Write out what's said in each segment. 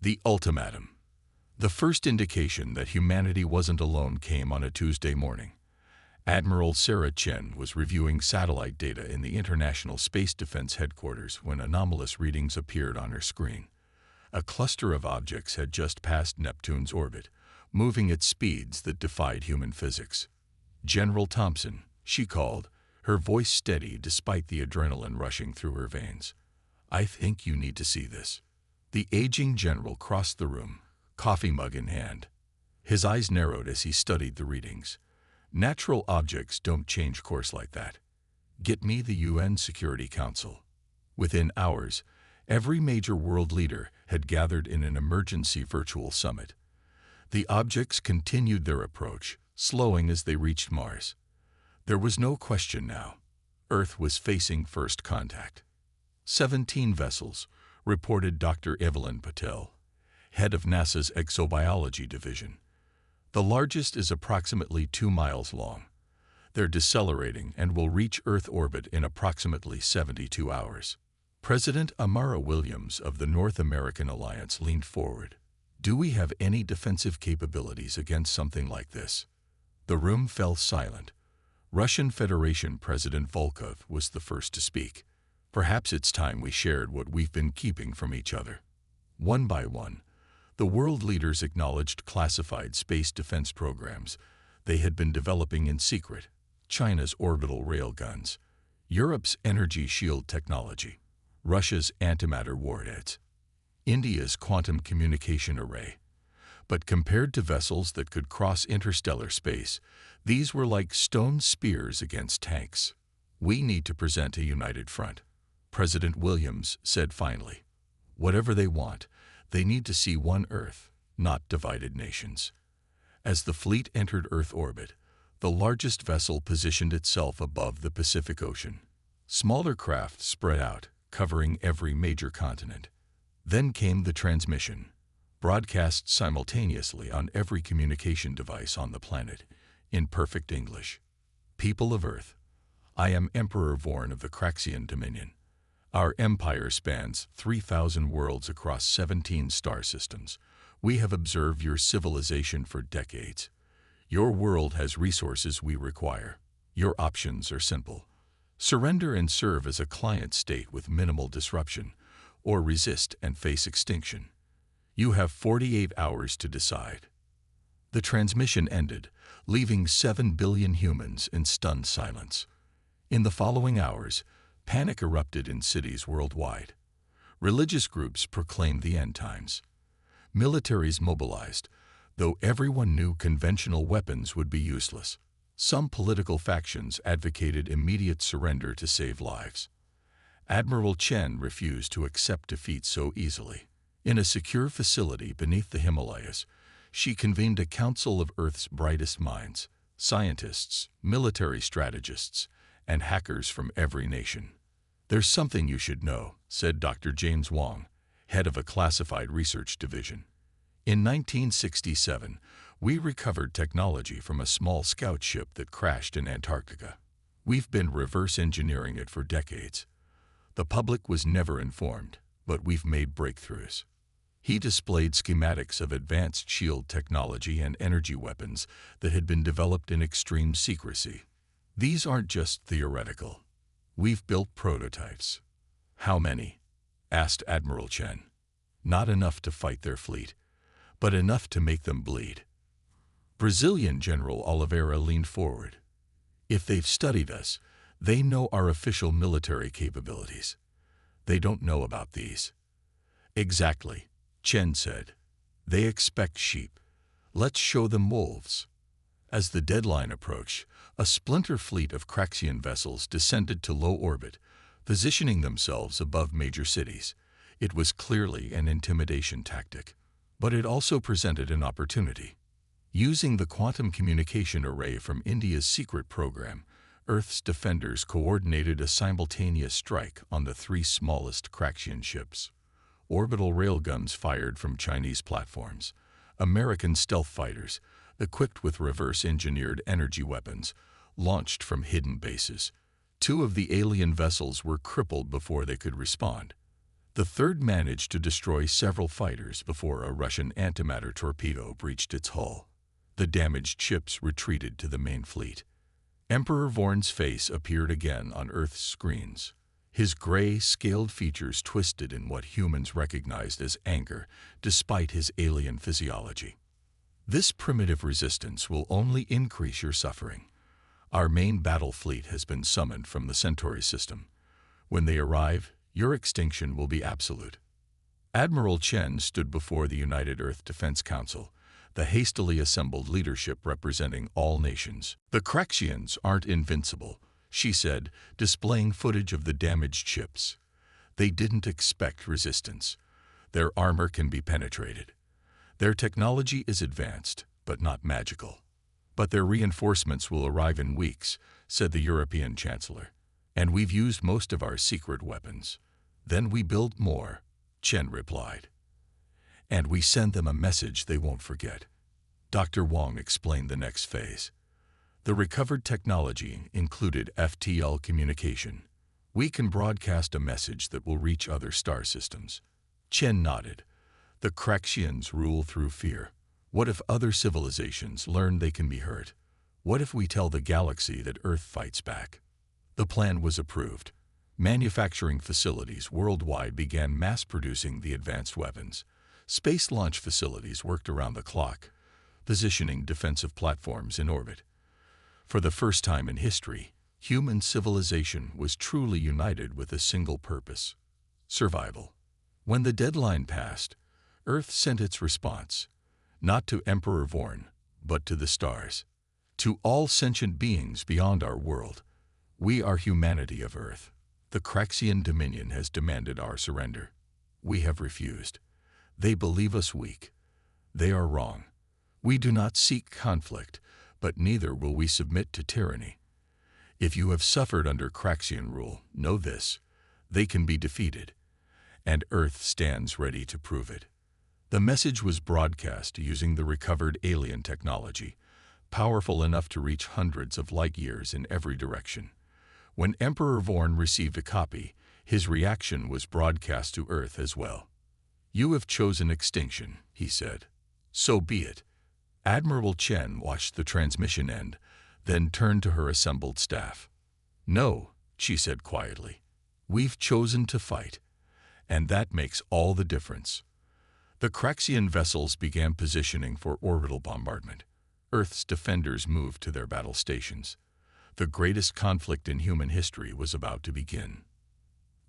The ultimatum. The first indication that humanity wasn't alone came on a Tuesday morning. Admiral Sarah Chen was reviewing satellite data in the International Space Defense Headquarters when anomalous readings appeared on her screen. A cluster of objects had just passed Neptune's orbit, moving at speeds that defied human physics. "General Thompson," she called, her voice steady despite the adrenaline rushing through her veins. "I think you need to see this." The aging general crossed the room, coffee mug in hand. His eyes narrowed as he studied the readings. "Natural objects don't change course like that. Get me the UN Security Council." Within hours, every major world leader had gathered in an emergency virtual summit. The objects continued their approach, slowing as they reached Mars. There was no question now. Earth was facing first contact. 17 vessels, reported Dr. Evelyn Patel, head of NASA's Exobiology Division. The largest is approximately 2 miles long. They're decelerating and will reach Earth orbit in approximately 72 hours. President Amara Williams of the North American Alliance leaned forward. "Do we have any defensive capabilities against something like this?" The room fell silent. Russian Federation President Volkov was the first to speak. "Perhaps it's time we shared what we've been keeping from each other." One by one, the world leaders acknowledged classified space defense programs they had been developing in secret: China's orbital railguns, Europe's energy shield technology, Russia's antimatter warheads, India's quantum communication array. But compared to vessels that could cross interstellar space, these were like stone spears against tanks. "We need to present a united front," President Williams said finally. "Whatever they want, they need to see one Earth, not divided nations." As the fleet entered Earth orbit, the largest vessel positioned itself above the Pacific Ocean. Smaller craft spread out, covering every major continent. Then came the transmission, broadcast simultaneously on every communication device on the planet, in perfect English. "People of Earth, I am Emperor Vorn of the Craxian Dominion. Our empire spans 3,000 worlds across 17 star systems. We have observed your civilization for decades. Your world has resources we require. Your options are simple. Surrender and serve as a client state with minimal disruption, or resist and face extinction. You have 48 hours to decide." The transmission ended, leaving 7 billion humans in stunned silence. In the following hours, panic erupted in cities worldwide. Religious groups proclaimed the end times. Militaries mobilized, though everyone knew conventional weapons would be useless. Some political factions advocated immediate surrender to save lives. Admiral Chen refused to accept defeat so easily. In a secure facility beneath the Himalayas, she convened a council of Earth's brightest minds: scientists, military strategists, and hackers from every nation. "There's something you should know," said Dr. James Wong, head of a classified research division. "In 1967, we recovered technology from a small scout ship that crashed in Antarctica. We've been reverse engineering it for decades. The public was never informed, but we've made breakthroughs." He displayed schematics of advanced shield technology and energy weapons that had been developed in extreme secrecy. "These aren't just theoretical. We've built prototypes." "How many?" asked Admiral Chen. "Not enough to fight their fleet, but enough to make them bleed." Brazilian General Oliveira leaned forward. "If they've studied us, they know our official military capabilities. They don't know about these." "Exactly," Chen said. "They expect sheep. Let's show them wolves." As the deadline approached, a splinter fleet of Craxian vessels descended to low orbit, positioning themselves above major cities. It was clearly an intimidation tactic, but it also presented an opportunity. Using the quantum communication array from India's secret program, Earth's defenders coordinated a simultaneous strike on the 3 smallest Craxian ships. Orbital railguns fired from Chinese platforms. American stealth fighters, equipped with reverse-engineered energy weapons, launched from hidden bases. 2 of the alien vessels were crippled before they could respond. The third managed to destroy several fighters before a Russian antimatter torpedo breached its hull. The damaged ships retreated to the main fleet. Emperor Vorn's face appeared again on Earth's screens. His gray, scaled features twisted in what humans recognized as anger, despite his alien physiology. This primitive resistance will only increase your suffering. Our main battle fleet has been summoned from the Centauri system. When they arrive, your extinction will be absolute. Admiral Chen stood before the United Earth Defense Council, the hastily assembled leadership representing all nations. The Craxians aren't invincible, she said, displaying footage of the damaged ships. They didn't expect resistance. Their armor can be penetrated. Their technology is advanced, but not magical. But their reinforcements will arrive in weeks, said the European Chancellor. And we've used most of our secret weapons. Then we build more, Chen replied. And we send them a message they won't forget. Dr. Wang explained the next phase. The recovered technology included FTL communication. We can broadcast a message that will reach other star systems. Chen nodded. The Craxians rule through fear. What if other civilizations learn they can be hurt? What if we tell the galaxy that Earth fights back? The plan was approved. Manufacturing facilities worldwide began mass-producing the advanced weapons. Space launch facilities worked around the clock, positioning defensive platforms in orbit. For the first time in history, human civilization was truly united with a single purpose: survival. When the deadline passed, Earth sent its response, not to Emperor Vorn, but to the stars. To all sentient beings beyond our world, we are humanity of Earth. The Craxian Dominion has demanded our surrender. We have refused. They believe us weak. They are wrong. We do not seek conflict, but neither will we submit to tyranny. If you have suffered under Craxian rule, know this: they can be defeated, and Earth stands ready to prove it. The message was broadcast using the recovered alien technology, powerful enough to reach hundreds of light years in every direction. When Emperor Vorn received a copy, his reaction was broadcast to Earth as well. You have chosen extinction, he said. So be it. Admiral Chen watched the transmission end, then turned to her assembled staff. No, she said quietly. We've chosen to fight, and that makes all the difference. The Craxian vessels began positioning for orbital bombardment. Earth's defenders moved to their battle stations. The greatest conflict in human history was about to begin.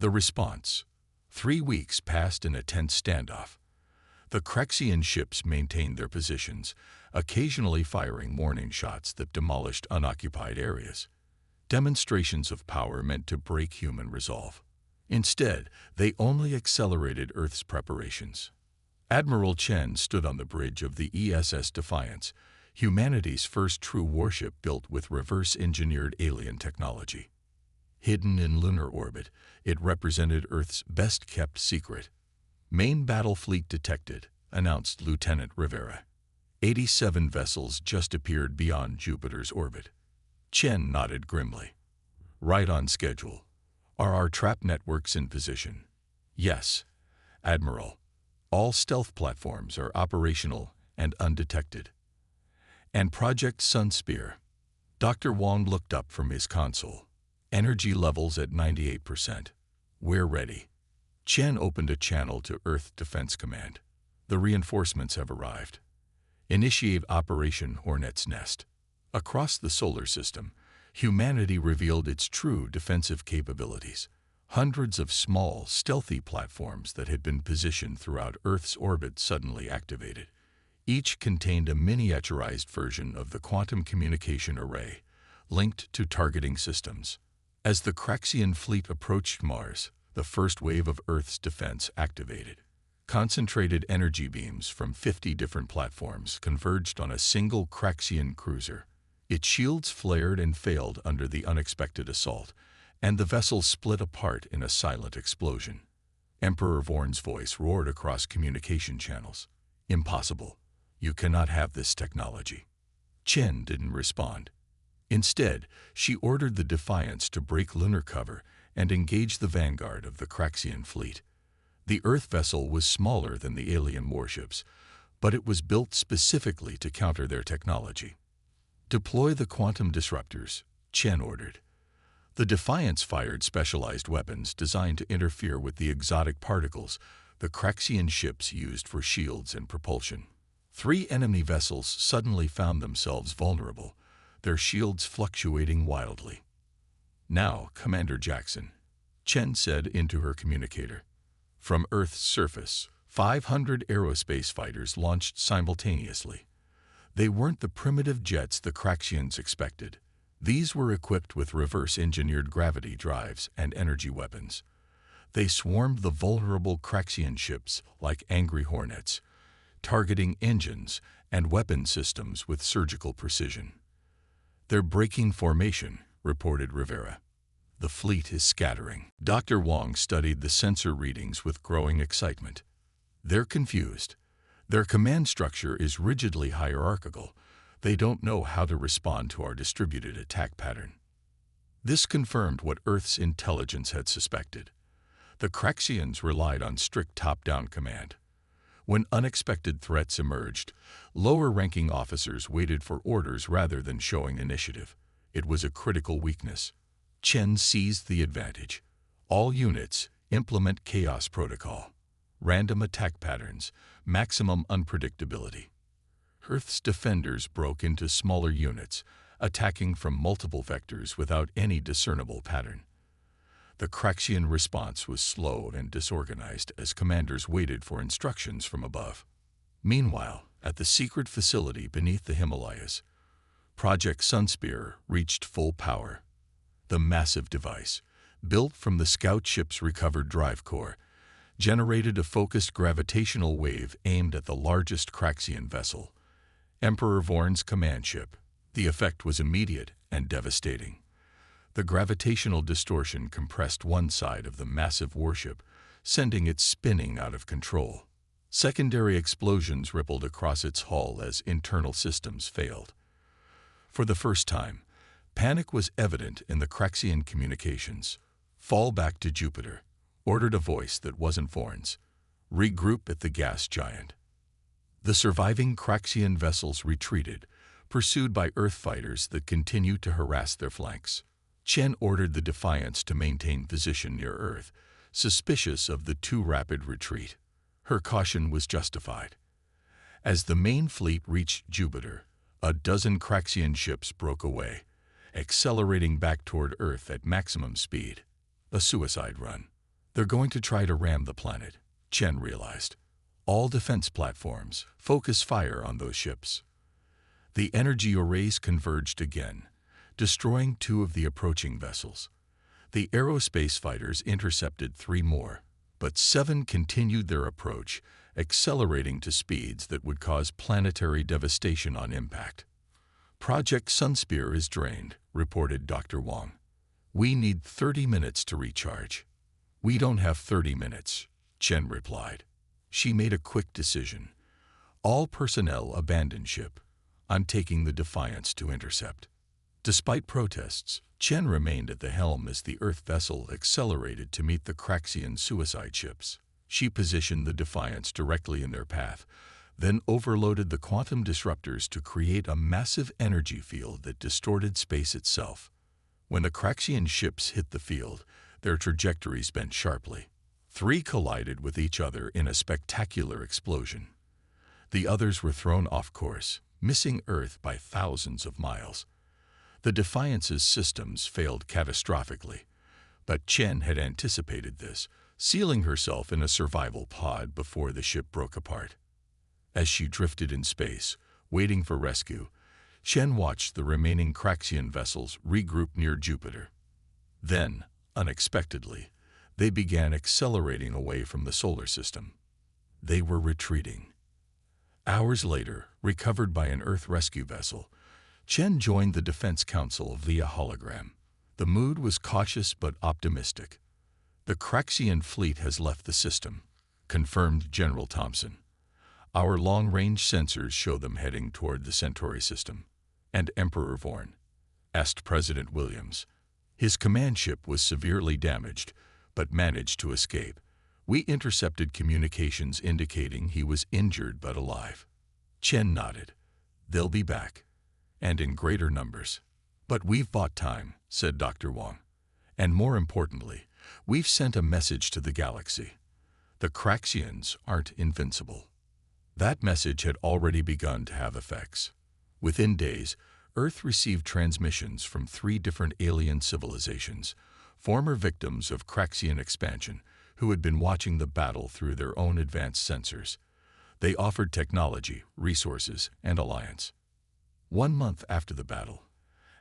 The response. 3 weeks passed in a tense standoff. The Craxian ships maintained their positions, occasionally firing warning shots that demolished unoccupied areas. Demonstrations of power meant to break human resolve. Instead, they only accelerated Earth's preparations. Admiral Chen stood on the bridge of the ESS Defiance, humanity's first true warship built with reverse-engineered alien technology. Hidden in lunar orbit, it represented Earth's best-kept secret. Main battle fleet detected, announced Lieutenant Rivera. 87 vessels just appeared beyond Jupiter's orbit. Chen nodded grimly. Right on schedule. Are our trap networks in position? Yes, Admiral. All stealth platforms are operational and undetected. And Project Sunspear. Dr. Wang looked up from his console. Energy levels at 98%. We're ready. Chen opened a channel to Earth Defense Command. The reinforcements have arrived. Initiate Operation Hornet's Nest. Across the solar system, humanity revealed its true defensive capabilities. Hundreds of small, stealthy platforms that had been positioned throughout Earth's orbit suddenly activated. Each contained a miniaturized version of the quantum communication array, linked to targeting systems. As the Craxian fleet approached Mars, the first wave of Earth's defense activated. Concentrated energy beams from 50 different platforms converged on a single Craxian cruiser. Its shields flared and failed under the unexpected assault, and the vessel split apart in a silent explosion. Emperor Vorn's voice roared across communication channels. Impossible. You cannot have this technology. Chen didn't respond. Instead, she ordered the Defiance to break lunar cover and engage the vanguard of the Craxian fleet. The Earth vessel was smaller than the alien warships, but it was built specifically to counter their technology. "Deploy the quantum disruptors," Chen ordered. The Defiance fired specialized weapons designed to interfere with the exotic particles the Craxian ships used for shields and propulsion. 3 enemy vessels suddenly found themselves vulnerable, their shields fluctuating wildly. "Now, Commander Jackson," Chen said into her communicator. From Earth's surface, 500 aerospace fighters launched simultaneously. They weren't the primitive jets the Craxians expected. These were equipped with reverse-engineered gravity drives and energy weapons. They swarmed the vulnerable Craxian ships like angry hornets, targeting engines and weapon systems with surgical precision. "They're breaking formation," reported Rivera. "The fleet is scattering." Dr. Wong studied the sensor readings with growing excitement. "They're confused. Their command structure is rigidly hierarchical. They don't know how to respond to our distributed attack pattern." This confirmed what Earth's intelligence had suspected. The Craxians relied on strict top-down command. When unexpected threats emerged, lower-ranking officers waited for orders rather than showing initiative. It was a critical weakness. Chen seized the advantage. "All units, implement chaos protocol. Random attack patterns, maximum unpredictability." Earth's defenders broke into smaller units, attacking from multiple vectors without any discernible pattern. The Craxian response was slow and disorganized as commanders waited for instructions from above. Meanwhile, at the secret facility beneath the Himalayas, Project Sunspear reached full power. The massive device, built from the scout ship's recovered drive core, generated a focused gravitational wave aimed at the largest Craxian vessel, Emperor Vorn's command ship. The effect was immediate and devastating. The gravitational distortion compressed one side of the massive warship, sending it spinning out of control. Secondary explosions rippled across its hull as internal systems failed. For the first time, panic was evident in the Craxian communications. "Fall back to Jupiter," ordered a voice that wasn't Vorn's. "Regroup at the gas giant." The surviving Craxian vessels retreated, pursued by Earth fighters that continued to harass their flanks. Chen ordered the Defiance to maintain position near Earth, suspicious of the too rapid retreat. Her caution was justified. As the main fleet reached Jupiter, a dozen Craxian ships broke away, accelerating back toward Earth at maximum speed. A suicide run. "They're going to try to ram the planet," Chen realized. "All defense platforms, focus fire on those ships." The energy arrays converged again, destroying 2 of the approaching vessels. The aerospace fighters intercepted 3 more, but 7 continued their approach, accelerating to speeds that would cause planetary devastation on impact. "Project Sunspear is drained," reported Dr. Wong. "We need 30 minutes to recharge." "We don't have 30 minutes," Chen replied. She made a quick decision. "All personnel abandon ship. I'm taking the Defiance to intercept." Despite protests, Chen remained at the helm as the Earth vessel accelerated to meet the Craxian suicide ships. She positioned the Defiance directly in their path, then overloaded the quantum disruptors to create a massive energy field that distorted space itself. When the Craxian ships hit the field, their trajectories bent sharply. 3 collided with each other in a spectacular explosion. The others were thrown off course, missing Earth by thousands of miles. The Defiance's systems failed catastrophically, but Chen had anticipated this, sealing herself in a survival pod before the ship broke apart. As she drifted in space, waiting for rescue, Chen watched the remaining Craxian vessels regroup near Jupiter. Then, unexpectedly, they began accelerating away from the solar system. They were retreating. Hours later, recovered by an Earth rescue vessel, Chen joined the Defense Council via hologram. The mood was cautious but optimistic. "The Craxian fleet has left the system," confirmed General Thompson. "Our long-range sensors show them heading toward the Centauri system." "And Emperor Vorn?" asked President Williams. "His command ship was severely damaged, but managed to escape. We intercepted communications indicating he was injured but alive. Chen nodded. They'll be back, and in greater numbers. But we've bought time, said Dr. Wang. And more importantly, we've sent a message to the galaxy. The Craxians aren't invincible. That message had already begun to have effects. Within days, Earth received transmissions from 3 different alien civilizations, former victims of Craxian expansion, who had been watching the battle through their own advanced sensors. They offered technology, resources, and alliance. 1 month after the battle,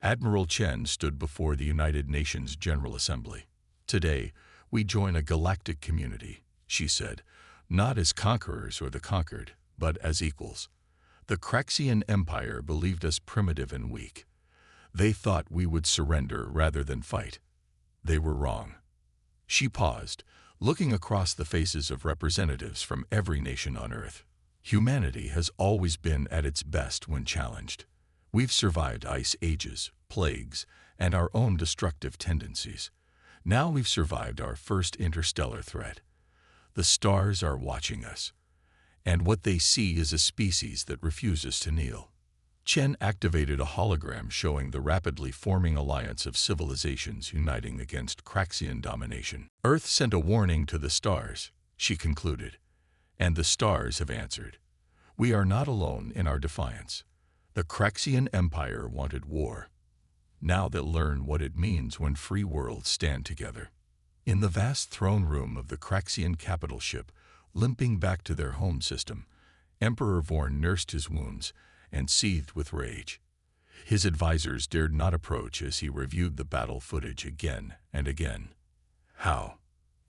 Admiral Chen stood before the United Nations General Assembly. Today, we join a galactic community, she said, not as conquerors or the conquered, but as equals. The Craxian Empire believed us primitive and weak. They thought we would surrender rather than fight. They were wrong. She paused, looking across the faces of representatives from every nation on Earth. Humanity has always been at its best when challenged. We've survived ice ages, plagues, and our own destructive tendencies. Now we've survived our first interstellar threat. The stars are watching us, and what they see is a species that refuses to kneel. Chen activated a hologram showing the rapidly forming alliance of civilizations uniting against Craxian domination. Earth sent a warning to the stars, she concluded, and the stars have answered. We are not alone in our defiance. The Craxian Empire wanted war. Now they'll learn what it means when free worlds stand together. In the vast throne room of the Craxian capital ship, limping back to their home system, Emperor Vorn nursed his wounds and seethed with rage. His advisors dared not approach as he reviewed the battle footage again and again. How?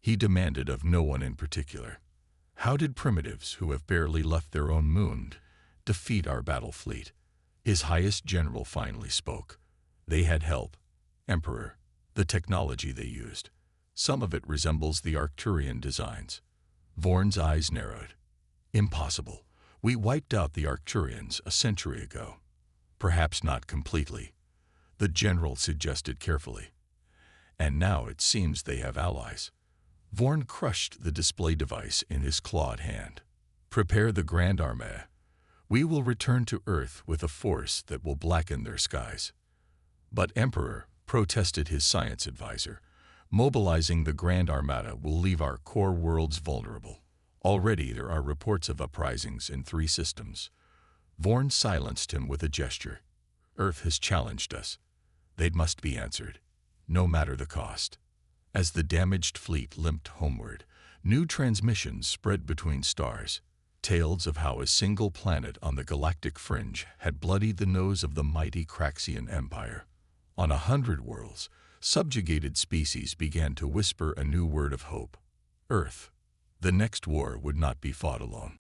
He demanded of no one in particular. How did primitives who have barely left their own moon defeat our battle fleet? His highest general finally spoke. They had help, Emperor. The technology they used. Some of it resembles the Arcturian designs. Vorn's eyes narrowed. Impossible. We wiped out the Arcturians a century ago. Perhaps not completely, the general suggested carefully. And now it seems they have allies. Vorn crushed the display device in his clawed hand. Prepare the Grand Armée. We will return to Earth with a force that will blacken their skies. But Emperor, protested his science advisor, mobilizing the Grand Armada will leave our core worlds vulnerable. Already there are reports of uprisings in 3 systems. Vorn silenced him with a gesture. Earth has challenged us. They must be answered, no matter the cost. As the damaged fleet limped homeward, new transmissions spread between stars. Tales of how a single planet on the galactic fringe had bloodied the nose of the mighty Craxian Empire. On 100 worlds, subjugated species began to whisper a new word of hope. Earth. The next war would not be fought alone.